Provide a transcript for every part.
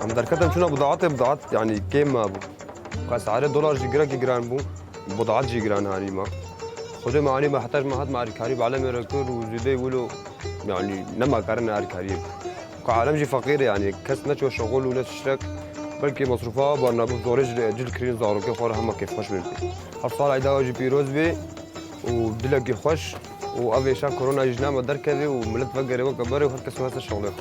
هم دركتهم شنو بضاعات يعني كم ما بو كاسعار الدولار جيران بو بضاعات جيران هاني ما خذوا معاني ما حتى ما حد مع الكاريب على مركور وزيدي يقولوا يعني نما كارنا على الكاريب كعالم جي فقير يعني كاس نشوى شغل وناس تشترك بلكي مصروفها برنا بزورج جل كرين زارو كيف خورها ما كيف خوش بنتي هالصال عيدا واجي بيروز بي ودلك خوش وافيشا كورونا جنام دركذي وملت فقري وكبري وهركس هذا الشغل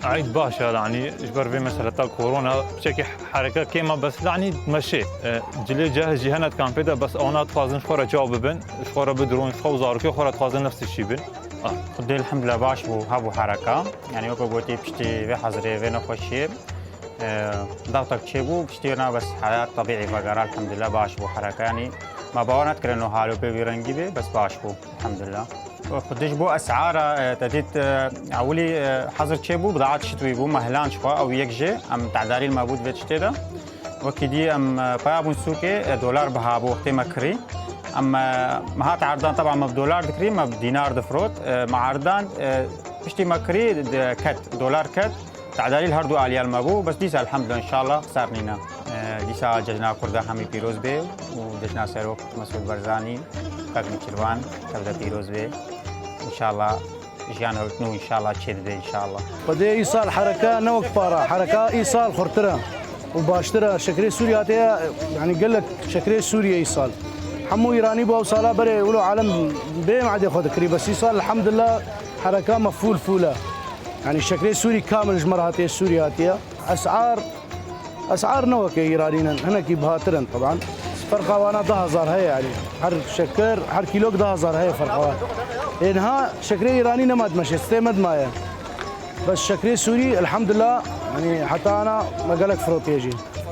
عيد باشا يعني اجبر في مسألة كورونا بشكل حركة كيما بس يعني تمشي جلي جاهز جهنة كان بدا بس انا تفازن شخورة جواب بن شخورة بدرون شخو زاركي خورة تفازن نفس الشيء بن خدي الحمد لله باش بو هابو حركة يعني وكو قلتي بشتي في حزري في نخوشي ضغطك تشيبو بشتينا بس حياة طبيعي فقرا الحمد لله باش بو حركة يعني ما باونات كرنو حالو بيرنجي بي بس باش بو الحمد لله قديش بو اسعار تديت اولي حظر تشيبو بضاعات شتوي بو مهلان شخوا او يكجي ام تعداري الموجود في تشتيدا وكدي ام بابون سوكي دولار بها بو وقت مكري اما مهات عردان طبعا ما بدولار دكري ما بدينار دفروت مع عردان بشتي مكري كت دولار كت تعداري الهردو اليا المبو بس ديسا الحمد لله ان شاء الله صارنينا ديسا ججنا كردا حمي بيروز بي ودجنا سيروك مسعود برزاني كاكني كيروان كبدا بيروز بي ان شاء الله جيانا وتنو ان شاء الله تشد ان شاء الله بدي ايصال حركه نوك بارا حركه ايصال خرتره وباشترا شكري سوريا يعني قال لك شكري سوريا ايصال حمو ايراني بو صاله بري ولو عالم بين عاد ياخذ كري بس ايصال الحمد لله حركه مفول فوله يعني الشكري السوري كامل جمرهاتي السورياتيه اسعار نوك ايرانيين هنا كي بهاترن طبعا فرقه وانا 10000 هي يعني هر شكر هر كيلو 10000 هي فرقه انها شكري ايراني ما تمشي استمد مايا بس شكري سوري الحمد لله يعني حتى انا ما قالك فروت يجي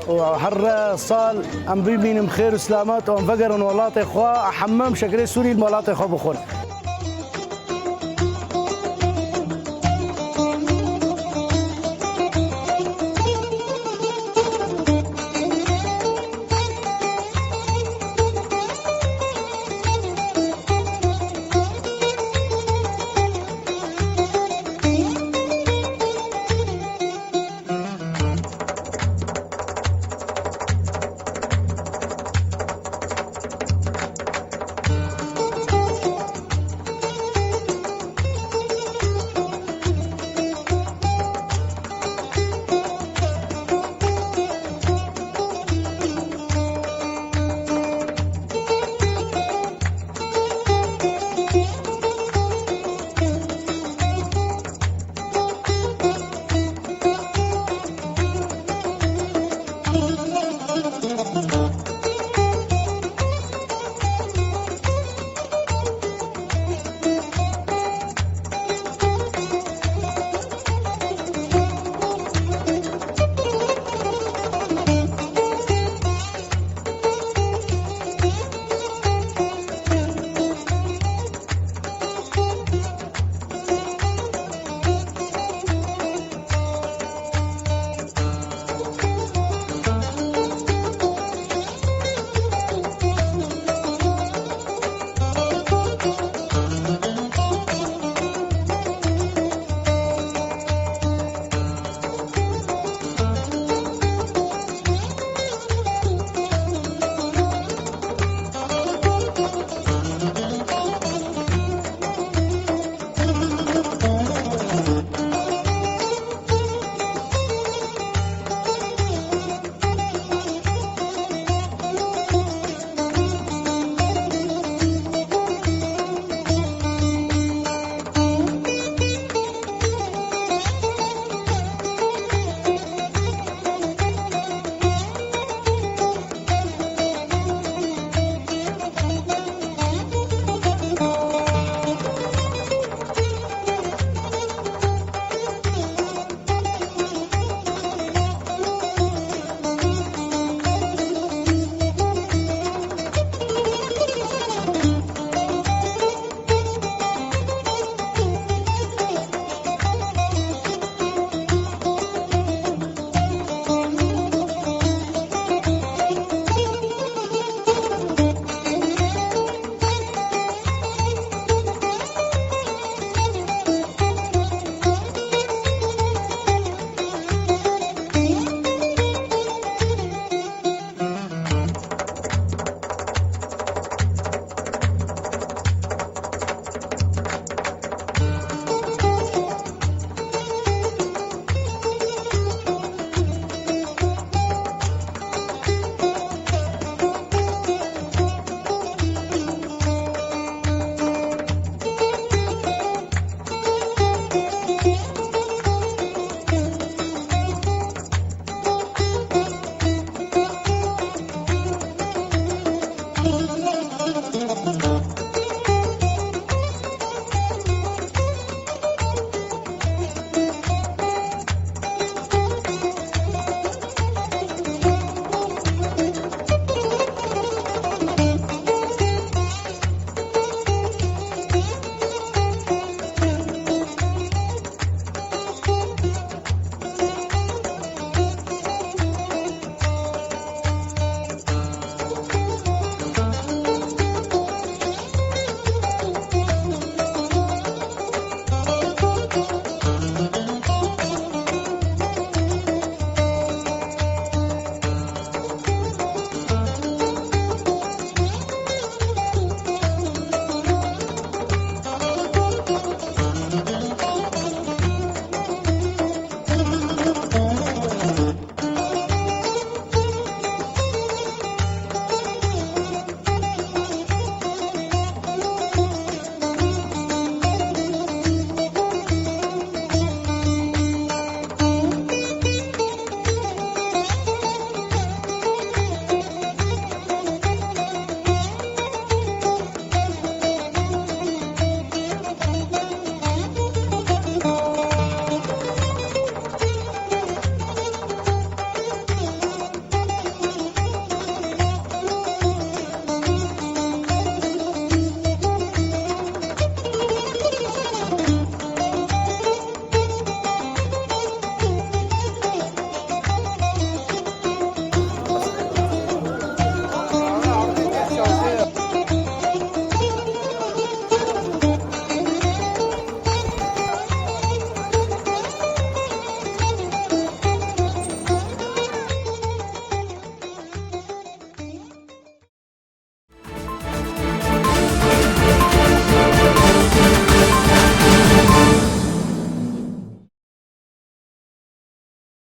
وحر صال ام بيمين بخير وسلامات وام فقر والله اخوا حمام شكري سوري المولات اخوا بخون